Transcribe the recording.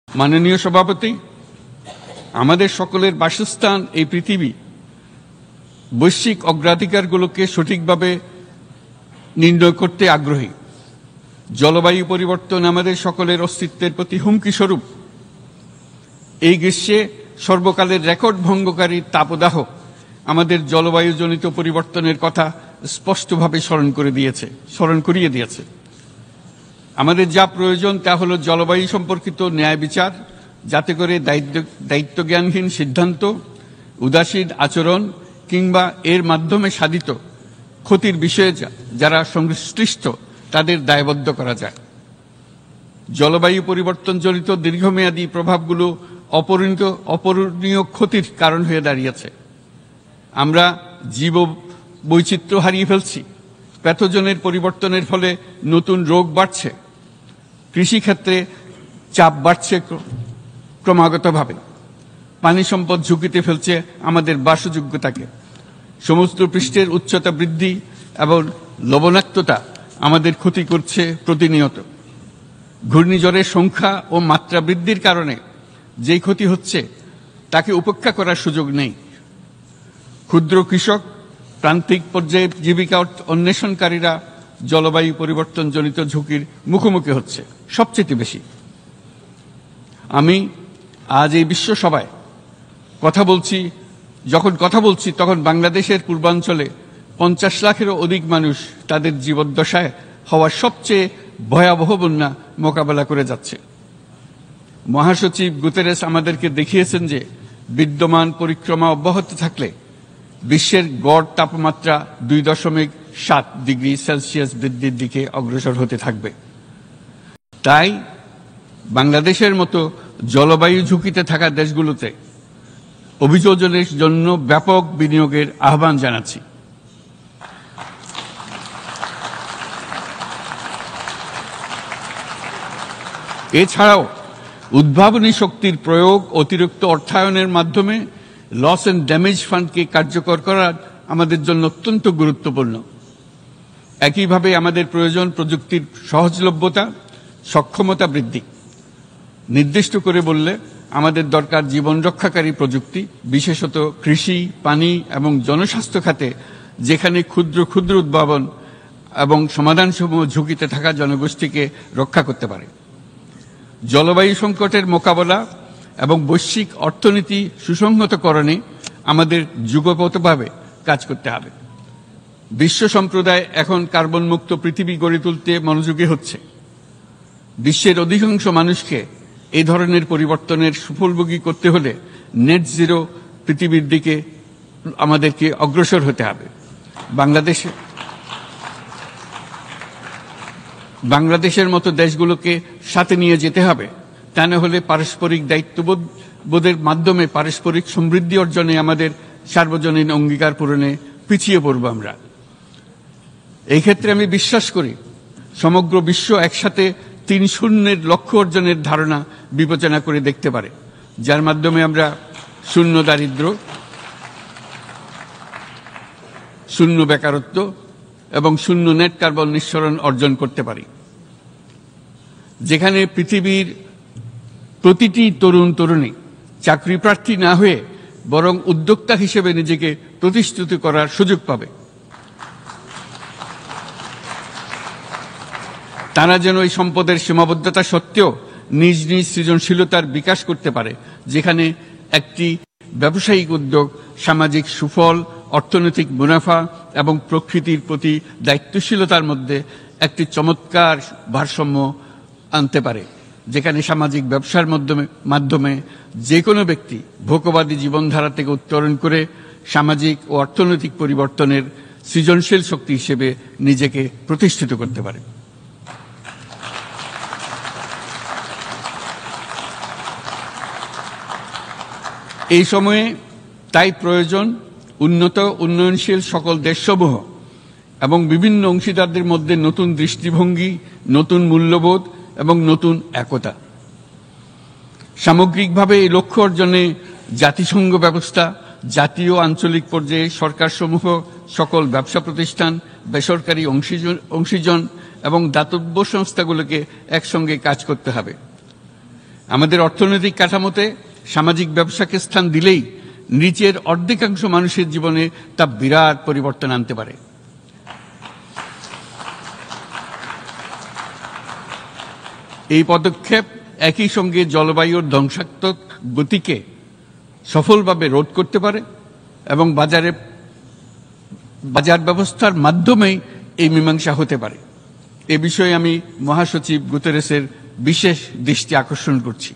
মাননীয় সভাপতি, আমাদের সকলের বাসস্থান এই পৃথিবী। বৈশ্বিক অগ্রাধিকারগুলোকে সঠিকভাবে নির্ণয় করতে আগ্রহী। জলবায়ু পরিবর্তন আমাদের সকলের অস্তিত্বের প্রতি হুমকি স্বরূপ। এই গ্রীষ্মে সর্বকালের রেকর্ড ভঙ্গকারী তাপদাহ আমাদের জলবায়ুজনিত পরিবর্তনের কথা স্পষ্টভাবে স্মরণ করিয়ে দিয়েছে। আমাদের যা প্রয়োজন তা হল জলবায়ু সম্পর্কিত ন্যায় বিচার, যাতে করে দায়িত্বজ্ঞানহীন সিদ্ধান্ত, উদাসীন আচরণ কিংবা এর মাধ্যমে সাধিত ক্ষতির বিষয়ে যারা সংশ্লিষ্ট তাদের দায়বদ্ধ করা যায়। জলবায়ু পরিবর্তনজনিত দীর্ঘমেয়াদী প্রভাবগুলো অপূরণীয় ক্ষতির কারণ হয়ে দাঁড়িয়েছে। আমরা জীব বৈচিত্র্য হারিয়ে ফেলছি। প্যাথোজেনের পরিবর্তনের ফলে নতুন রোগ বাড়ছে। কৃষিক্ষেত্রে চাপ বাড়ছে ক্রমাগতভাবে। পানি সম্পদ ঝুঁকিতে ফেলছে আমাদের বাসযোগ্যতাকে। সমুদ্র পৃষ্ঠের উচ্চতা বৃদ্ধি এবং লবণাক্ততা আমাদের ক্ষতি করছে প্রতিনিয়ত। ঘূর্ণিঝড়ের সংখ্যা ও মাত্রা বৃদ্ধির কারণে যেই ক্ষতি হচ্ছে তাকে উপেক্ষা করার সুযোগ নেই। ক্ষুদ্র কৃষক, প্রান্তিক পর্যায়ে জীবিকা অন্বেষণকারীরা জলবায়ু পরিবর্তনজনিত ঝুঁকির মুখোমুখি হচ্ছে সবচেয়ে বেশি। আমি আজ এই বিশ্ব সভায় যখন কথা বলছি তখন বাংলাদেশের পূর্বাঞ্চলে 50 লাখেরও অধিক মানুষ তাদের জীবদ্দশায় হওয়া সবচেয়ে ভয়াবহ বন্যা মোকাবেলা করে যাচ্ছে। মহাসচিব গুতেরেস আমাদেরকে দেখিয়েছেন যে বিদ্যমান পরিক্রমা অব্যাহত থাকলে বিশ্বের গড় তাপমাত্রা 2.7 ডিগ্রি সেলসিয়াস বৃদ্ধির দিকে অগ্রসর হতে থাকবে। তাই বাংলাদেশের মতো জলবায়ু ঝুঁকিতে থাকা দেশগুলোতে অভিযোজনের জন্য ব্যাপক বিনিয়োগের আহ্বান জানাচ্ছি। এছাড়াও উদ্ভাবনী শক্তির প্রয়োগ, অতিরিক্ত অর্থায়নের মাধ্যমে লস এন্ড ড্যামেজ ফান্ডকে কার্যকর করা আমাদের জন্য অত্যন্ত গুরুত্বপূর্ণ। একইভাবে আমাদের প্রয়োজন প্রযুক্তির সহজলভ্যতা, সক্ষমতা বৃদ্ধি। নির্দিষ্ট করে বললে আমাদের দরকার জীবন রক্ষাকারী প্রযুক্তি, বিশেষত কৃষি, পানি এবং জনস্বাস্থ্য খাতে, যেখানে ক্ষুদ্র ক্ষুদ্র উদ্ভাবন এবং সমাধানসমূহ ঝুঁকিতে থাকা জনগোষ্ঠীকে রক্ষা করতে পারে। জলবায়ু সংকটের মোকাবেলা এবং বৈশ্বিক অর্থনীতি সুসংহতকরণে আমাদের যুগপৎভাবে কাজ করতে হবে। বিশ্ব সম্প্রদায় এখন কার্বন মুক্ত পৃথিবী গড়ে তুলতে মনোযোগী হচ্ছে। বিশ্বের অধিকাংশ মানুষকে এই ধরনের পরিবর্তনের সুফলভোগী করতে হলে নেট জিরো পৃথিবীর দিকে আমাদেরকে অগ্রসর হতে হবে। বাংলাদেশের মতো দেশগুলোকে সাথে নিয়ে যেতে হবে। তা না হলে পারস্পরিক দায়িত্ববোধের মাধ্যমে পারস্পরিক সমৃদ্ধি অর্জনে আমাদের সার্বজনীন অঙ্গীকার পূরণে পিছিয়ে পড়ব আমরা। এই ক্ষেত্রে আমি বিশ্বাস করি সমগ্র বিশ্ব একসাথে 3-0 লক্ষ্য অর্জনের ধারণা বিবেচনা করে দেখতে পারে, যার মাধ্যমে আমরা শূন্য দারিদ্র, শূন্য বেকারত্ব এবং শূন্য নেট কার্বন নিঃসরণ অর্জন করতে পারি। যেখানে পৃথিবীর প্রতিটি তরুণ তরুণী চাকরি প্রার্থী না হয়ে বরং উদ্যোক্তা হিসেবে নিজেকে প্রতিষ্ঠিত করার সুযোগ পাবে। তারা যেন এই সম্পদের সীমাবদ্ধতা সত্ত্বেও নিজ নিজ সৃজনশীলতার বিকাশ করতে পারে, যেখানে একটি ব্যবসায়িক উদ্যোগ সামাজিক সুফল, অর্থনৈতিক মুনাফা এবং প্রকৃতির প্রতি দায়িত্বশীলতার মধ্যে একটি চমৎকার ভারসাম্য আনতে পারে, যেখানে সামাজিক ব্যবসার মাধ্যমে যে কোনো ব্যক্তি ভোগবাদী জীবনধারা থেকে উত্তরণ করে সামাজিক ও অর্থনৈতিক পরিবর্তনের সৃজনশীল শক্তি হিসেবে নিজেকে প্রতিষ্ঠিত করতে পারে। এই সময়ে তাই প্রয়োজন উন্নত উন্নয়নশীল সকল দেশসমূহ এবং বিভিন্ন অংশীদারদের মধ্যে নতুন দৃষ্টিভঙ্গি, নতুন মূল্যবোধ এবং নতুন একতা। সামগ্রিকভাবে এই লক্ষ্য অর্জনে জাতিসংঘ ব্যবস্থা, জাতীয় আঞ্চলিক পর্যায়ে সরকারসমূহ, সকল ব্যবসা প্রতিষ্ঠান, বেসরকারি অংশীজন এবং দাতব্য সংস্থাগুলোকে একসঙ্গে কাজ করতে হবে। আমাদের অর্থনৈতিক কাঠামোতে সামাজিক ব্যবসাকে স্থান দিলেই নিচের অর্ধেকাংশ মানুষের জীবনে তা বিরাট পরিবর্তন আনতে পারে। এই পদক্ষেপ একই সঙ্গে জলবায়ুর ধ্বংসাত্মক গতিকে সফলভাবে রোধ করতে পারে এবং বাজার ব্যবস্থার মাধ্যমেই এই মীমাংসা হতে পারে। এ বিষয়ে আমি মহাসচিব গুতেরেসের বিশেষ দৃষ্টি আকর্ষণ করছি।